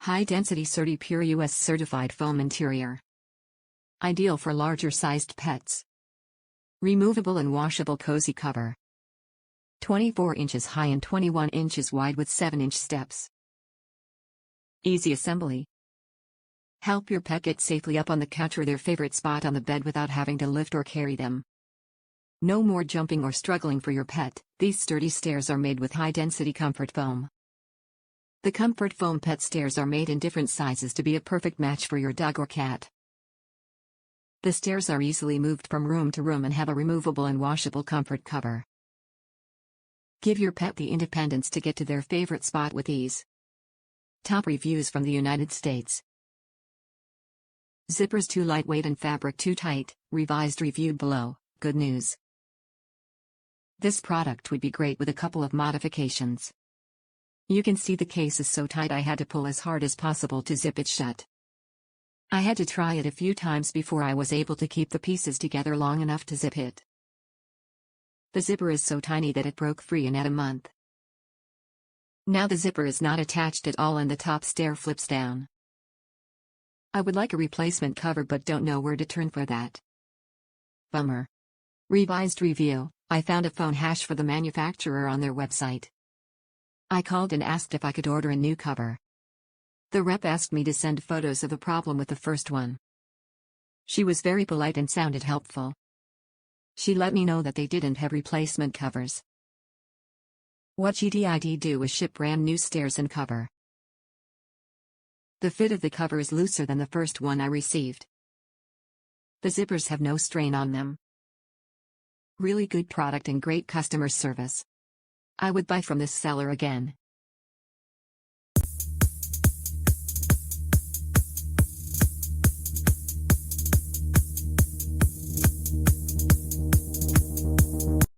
High-density CertiPUR-US certified foam interior. Ideal for larger-sized pets. Removable and washable cozy cover. 24 inches high and 21 inches wide with 7-inch steps. Easy assembly. Help your pet get safely up on the couch or their favorite spot on the bed without having to lift or carry them. No more jumping or struggling for your pet. These sturdy stairs are made with high-density comfort foam. The comfort foam pet stairs are made in different sizes to be a perfect match for your dog or cat. The stairs are easily moved from room to room and have a removable and washable comfort cover. Give your pet the independence to get to their favorite spot with ease. Top reviews from the United States. Zippers too lightweight and fabric too tight, revised reviewed below. Good news. This product would be great with a couple of modifications. You can see the case is so tight I had to pull as hard as possible to zip it shut. I had to try it a few times before I was able to keep the pieces together long enough to zip it. The zipper is so tiny that it broke free in at a month. Now the zipper is not attached at all and the top stair flips down. I would like a replacement cover but don't know where to turn for that. Bummer. Revised review. I found a phone hash for the manufacturer on their website. I called and asked if I could order a new cover. The rep asked me to send photos of the problem with the first one. She was very polite and sounded helpful. She let me know that they didn't have replacement covers. What did do was ship brand new stairs and cover. The fit of the cover is looser than the first one I received. The zippers have no strain on them. Really good product and great customer service. I would buy from this seller again.